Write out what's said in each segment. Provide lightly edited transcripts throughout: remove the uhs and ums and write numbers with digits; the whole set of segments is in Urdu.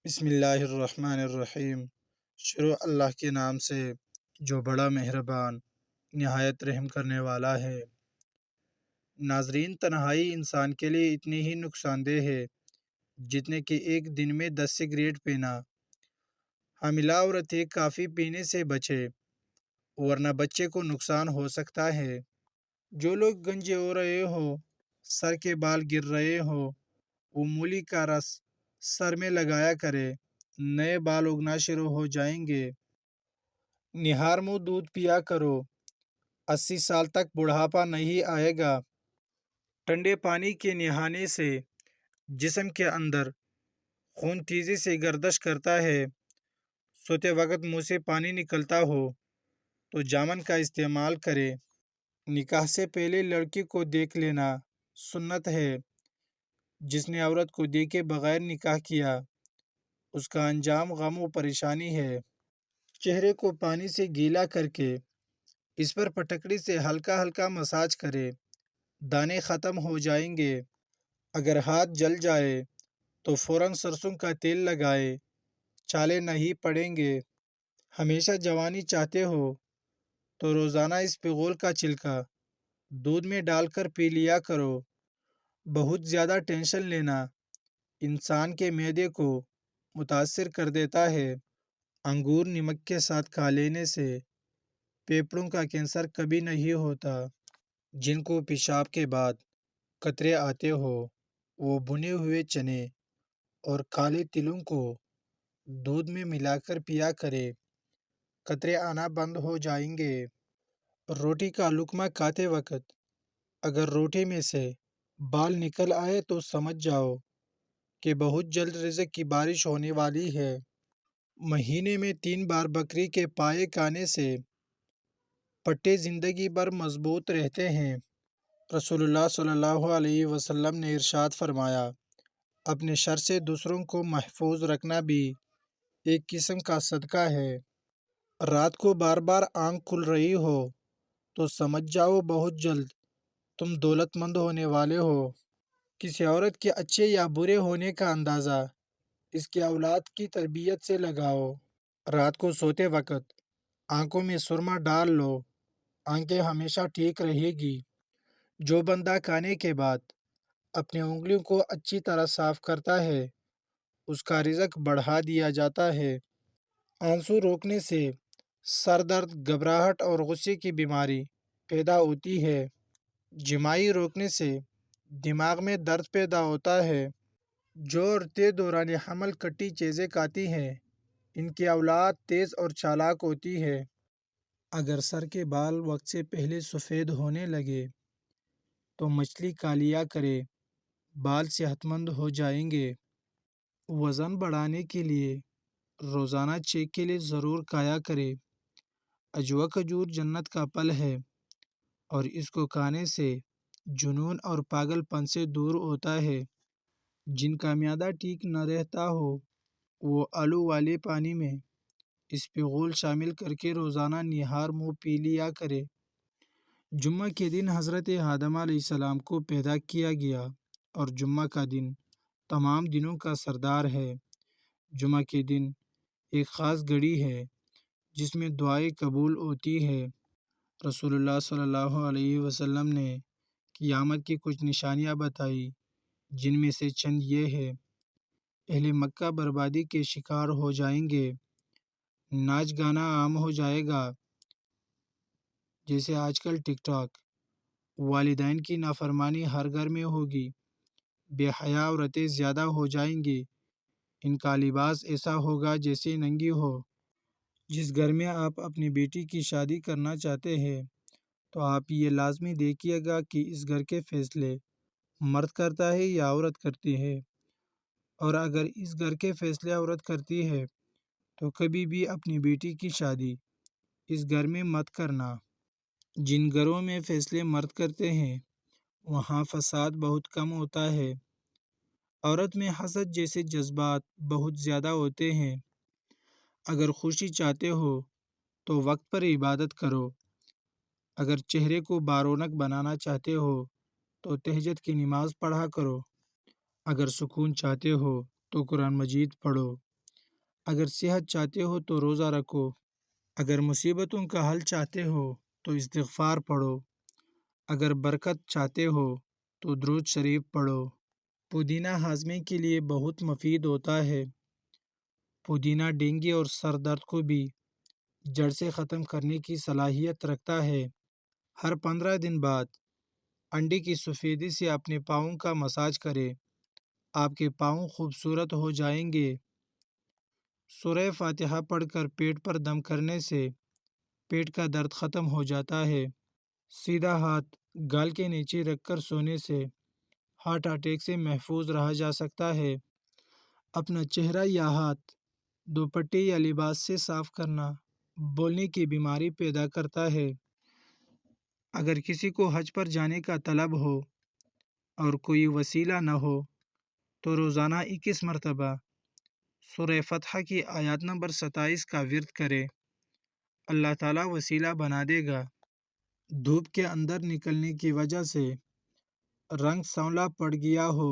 بسم اللہ الرحمن الرحیم۔ شروع اللہ کے نام سے جو بڑا مہربان نہایت رحم کرنے والا ہے۔ ناظرین، تنہائی انسان کے لیے اتنی ہی نقصان دہ ہے جتنے کہ ایک دن میں 10 سگریٹ پینا۔ حاملہ عورتیں کافی پینے سے بچے ورنہ بچے کو نقصان ہو سکتا ہے۔ جو لوگ گنجے ہو رہے ہو، سر کے بال گر رہے ہو، وہ مولی کا رس سر میں لگایا کرے، نئے بال اگنا شروع ہو جائیں گے۔ نہار منہ دودھ پیا کرو، 80 سال تک بڑھاپا نہیں آئے گا۔ ٹھنڈے پانی کے نہانے سے جسم کے اندر خون تیزی سے گردش کرتا ہے۔ سوتے وقت منہ سے پانی نکلتا ہو تو جامن کا استعمال کرے۔ نکاح سے پہلے لڑکی کو دیکھ لینا سنت ہے۔ جس نے عورت کو دیکھے بغیر نکاح کیا، اس کا انجام غم و پریشانی ہے۔ چہرے کو پانی سے گیلا کر کے اس پر پٹکڑی سے ہلکا ہلکا مساج کرے، دانے ختم ہو جائیں گے۔ اگر ہاتھ جل جائے تو فوراً سرسوں کا تیل لگائے، چھالے نہیں پڑیں گے۔ ہمیشہ جوانی چاہتے ہو تو روزانہ اس پغول کا چھلکا دودھ میں ڈال کر پی لیا کرو۔ بہت زیادہ ٹینشن لینا انسان کے معدے کو متاثر کر دیتا ہے۔ انگور نمک کے ساتھ کھا لینے سے پھیپھڑوں کا کینسر کبھی نہیں ہوتا۔ جن کو پیشاب کے بعد قطرے آتے ہو، وہ بھنے ہوئے چنے اور کالے تلوں کو دودھ میں ملا کر پیا کرے، قطرے آنا بند ہو جائیں گے۔ روٹی کا لقمہ کھاتے وقت اگر روٹی میں سے بال نکل آئے تو سمجھ جاؤ کہ بہت جلد رزق کی بارش ہونے والی ہے۔ مہینے میں 3 بار بکری کے پائے کھانے سے پٹے زندگی بھر مضبوط رہتے ہیں۔ رسول اللہ صلی اللہ علیہ وسلم نے ارشاد فرمایا، اپنے شر سے دوسروں کو محفوظ رکھنا بھی ایک قسم کا صدقہ ہے۔ رات کو بار بار آنکھ کھل رہی ہو تو سمجھ جاؤ بہت جلد تم دولت مند ہونے والے ہو۔ کسی عورت کے اچھے یا برے ہونے کا اندازہ اس کی اولاد کی تربیت سے لگاؤ۔ رات کو سوتے وقت آنکھوں میں سرما ڈال لو، آنکھیں ہمیشہ ٹھیک رہے گی۔ جو بندہ کھانے کے بعد اپنی انگلیوں کو اچھی طرح صاف کرتا ہے، اس کا رزق بڑھا دیا جاتا ہے۔ آنسو روکنے سے سر درد، گھبراہٹ اور غصے کی بیماری پیدا ہوتی ہے۔ جمائی روکنے سے دماغ میں درد پیدا ہوتا ہے۔ جو عورتیں دوران حمل کھٹی چیزیں کھاتی ہیں، ان کی اولاد تیز اور چالاک ہوتی ہے۔ اگر سر کے بال وقت سے پہلے سفید ہونے لگے تو مچھلی کھا لیا کرے، بال صحت مند ہو جائیں گے۔ وزن بڑھانے کے لیے روزانہ چیک کے لیے ضرور کھایا کرے۔ اجوا کھجور جنت کا پھل ہے اور اس کو کھانے سے جنون اور پاگل پن سے دور ہوتا ہے۔ جن کا معدہ ٹھیک نہ رہتا ہو، وہ آلو والے پانی میں اس پغول شامل کر کے روزانہ نہار منہ پی لیا کرے۔ جمعہ کے دن حضرت آدم علیہ السلام کو پیدا کیا گیا اور جمعہ کا دن تمام دنوں کا سردار ہے۔ جمعہ کے دن ایک خاص گھڑی ہے جس میں دعائیں قبول ہوتی ہے۔ رسول اللہ صلی اللہ علیہ وسلم نے قیامت کی کچھ نشانیاں بتائی، جن میں سے چند یہ ہے۔ اہل مکہ بربادی کے شکار ہو جائیں گے، ناچ گانا عام ہو جائے گا جیسے آج کل ٹک ٹاک، والدین کی نافرمانی ہر گھر میں ہوگی، بے حیا عورتیں زیادہ ہو جائیں گی، ان کا لباس ایسا ہوگا جیسے ننگی ہو۔ جس گھر میں آپ اپنی بیٹی کی شادی کرنا چاہتے ہیں تو آپ یہ لازمی دیکھیے گا کہ اس گھر کے فیصلے مرد کرتا ہے یا عورت کرتی ہے، اور اگر اس گھر کے فیصلے عورت کرتی ہے تو کبھی بھی اپنی بیٹی کی شادی اس گھر میں مت کرنا۔ جن گھروں میں فیصلے مرد کرتے ہیں وہاں فساد بہت کم ہوتا ہے۔ عورت میں حسد جیسے جذبات بہت زیادہ ہوتے ہیں۔ اگر خوشی چاہتے ہو تو وقت پر عبادت کرو۔ اگر چہرے کو بارونق بنانا چاہتے ہو تو تہجد کی نماز پڑھا کرو۔ اگر سکون چاہتے ہو تو قرآن مجید پڑھو۔ اگر صحت چاہتے ہو تو روزہ رکھو، اگر مصیبتوں کا حل چاہتے ہو تو استغفار پڑھو، اگر برکت چاہتے ہو تو درود شریف پڑھو۔ پودینہ ہاضمے کے لیے بہت مفید ہوتا ہے۔ پودینہ ڈینگی اور سر درد کو بھی جڑ سے ختم کرنے کی صلاحیت رکھتا ہے۔ ہر 15 دن بعد انڈے کی سفیدی سے اپنے پاؤں کا مساج کرے، آپ کے پاؤں خوبصورت ہو جائیں گے۔ سورہ فاتحہ پڑھ کر پیٹ پر دم کرنے سے پیٹ کا درد ختم ہو جاتا ہے۔ سیدھا ہاتھ گال کے نیچے رکھ کر سونے سے ہارٹ اٹیک سے محفوظ رہا جا سکتا ہے۔ اپنا چہرہ یا ہاتھ دوپٹے یا لباس سے صاف کرنا بولنے کی بیماری پیدا کرتا ہے۔ اگر کسی کو حج پر جانے کا طلب ہو اور کوئی وسیلہ نہ ہو تو روزانہ 21 مرتبہ سورہ فتح کی آیات نمبر 27 کا ورد کرے، اللہ تعالیٰ وسیلہ بنا دے گا۔ دھوپ کے اندر نکلنے کی وجہ سے رنگ سانولا پڑ گیا ہو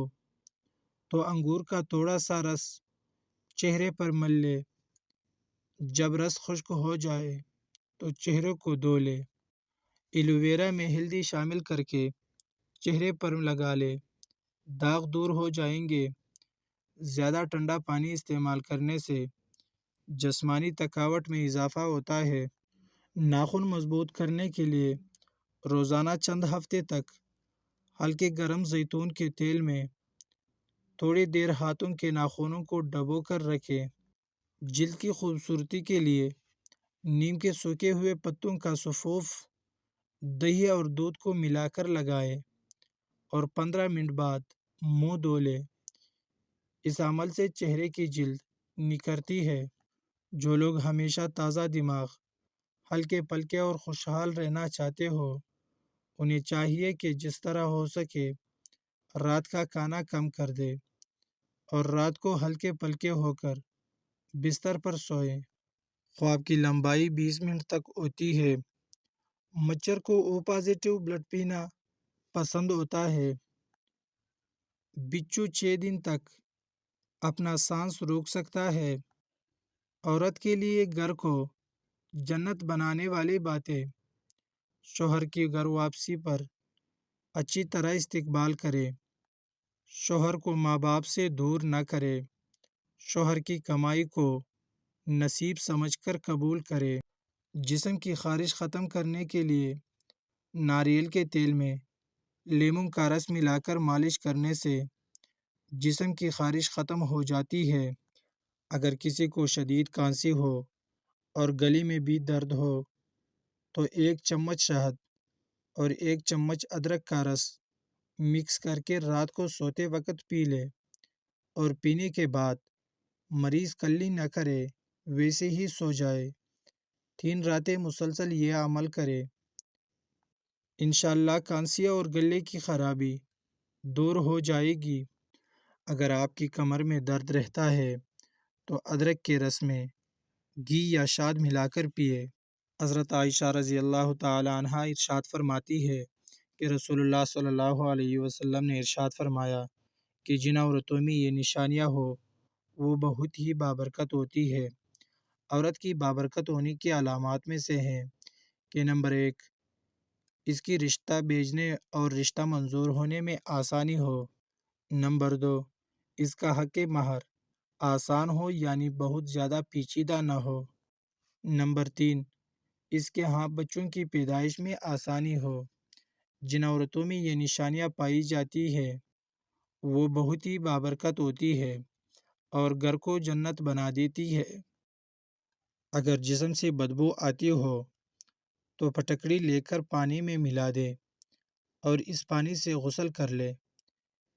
تو انگور کا تھوڑا سا رس چہرے پر مل لے، جب رس خشک ہو جائے تو چہرے کو دھو لے، ایلوویرا میں ہلدی شامل کر کے چہرے پر لگا لے، داغ دور ہو جائیں گے۔ زیادہ ٹھنڈا پانی استعمال کرنے سے جسمانی تھکاوٹ میں اضافہ ہوتا ہے۔ ناخن مضبوط کرنے کے لیے روزانہ چند ہفتے تک ہلکے گرم زیتون کے تیل میں تھوڑی دیر ہاتھوں کے ناخنوں کو ڈبو کر رکھیں۔ جلد کی خوبصورتی کے لیے نیم کے سوکھے ہوئے پتوں کا سفوف دہی اور دودھ کو ملا کر لگائیں اور 15 منٹ بعد منہ دھو لیں۔ اس عمل سے چہرے کی جلد نکھرتی ہے۔ جو لوگ ہمیشہ تازہ دماغ، ہلکے پلکے اور خوشحال رہنا چاہتے ہو، انہیں چاہیے کہ جس طرح ہو سکے رات کا کھانا کم کر دے اور رات کو ہلکے پلکے ہو کر بستر پر سوئیں۔ خواب کی لمبائی 20 منٹ تک ہوتی ہے۔ مچھر کو او پازیٹیو بلڈ پینا پسند ہوتا ہے۔ بچھو 6 دن تک اپنا سانس روک سکتا ہے۔ عورت کے لیے گھر کو جنت بنانے والی باتیں: شوہر کی گھر واپسی پر اچھی طرح استقبال کرے، شوہر کو ماں باپ سے دور نہ کرے، شوہر کی کمائی کو نصیب سمجھ کر قبول کرے۔ جسم کی خارش ختم کرنے کے لیے ناریل کے تیل میں لیموں کا رس ملا کر مالش کرنے سے جسم کی خارش ختم ہو جاتی ہے۔ اگر کسی کو شدید کھانسی ہو اور گلے میں بھی درد ہو تو 1 چمچ شہد اور 1 چمچ ادرک کا رس مکس کر کے رات کو سوتے وقت پی لے اور پینے کے بعد مریض کلی نہ کرے، ویسے ہی سو جائے۔ 3 راتیں مسلسل یہ عمل کرے، انشاءاللہ کھانسی اور گلے کی خرابی دور ہو جائے گی۔ اگر آپ کی کمر میں درد رہتا ہے تو ادرک کے رس میں گھی یا شاد ملا کر پیے۔ حضرت عائشہ رضی اللہ تعالی عنہا ارشاد فرماتی ہے کہ رسول اللہ صلی اللہ علیہ وسلم نے ارشاد فرمایا کہ جن عورتوں میں یہ نشانیاں ہو وہ بہت ہی بابرکت ہوتی ہے۔ عورت کی بابرکت ہونے کی علامات میں سے ہیں کہ نمبر 1، اس کی رشتہ بھیجنے اور رشتہ منظور ہونے میں آسانی ہو۔ نمبر 2، اس کا حق مہر آسان ہو یعنی بہت زیادہ پیچیدہ نہ ہو۔ نمبر 3، اس کے ہاں بچوں کی پیدائش میں آسانی ہو۔ جن عورتوں میں یہ نشانیاں پائی جاتی ہے وہ بہت ہی بابرکت ہوتی ہے اور گھر کو جنت بنا دیتی ہے۔ اگر جسم سے بدبو آتی ہو تو پھٹکڑی لے کر پانی میں ملا دے اور اس پانی سے غسل کر لے،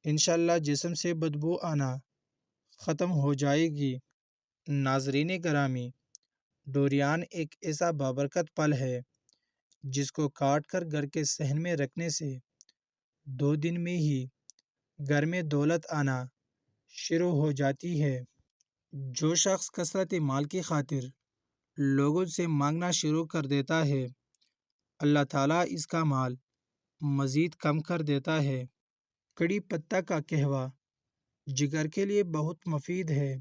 انشاءاللہ جسم سے بدبو آنا ختم ہو جائے گی۔ ناظرین گرامی، ڈوریان ایک ایسا بابرکت پھل ہے جس کو کاٹ کر گھر کے صحن میں رکھنے سے 2 دن میں ہی گھر میں دولت آنا شروع ہو جاتی ہے۔ جو شخص کثرت مال کی خاطر لوگوں سے مانگنا شروع کر دیتا ہے، اللہ تعالیٰ اس کا مال مزید کم کر دیتا ہے۔ کڑی پتہ کا قہوہ جگر کے لیے بہت مفید ہے۔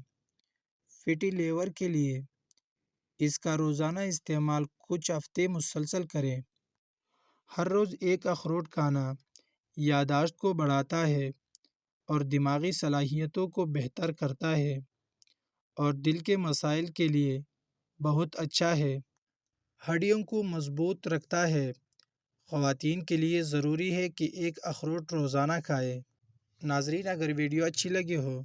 فیٹی لیور کے لیے اس کا روزانہ استعمال کچھ ہفتے مسلسل کریں۔ ہر روز ایک اخروٹ کھانا یادداشت کو بڑھاتا ہے اور دماغی صلاحیتوں کو بہتر کرتا ہے اور دل کے مسائل کے لیے بہت اچھا ہے۔ ہڈیوں کو مضبوط رکھتا ہے۔ خواتین کے لیے ضروری ہے کہ ایک اخروٹ روزانہ کھائے۔ ناظرین، اگر ویڈیو اچھی لگی ہو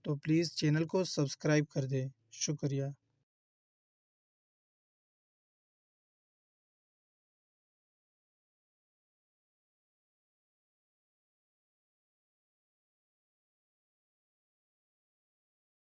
تو پلیز چینل کو سبسکرائب کر دیں۔ شکریہ۔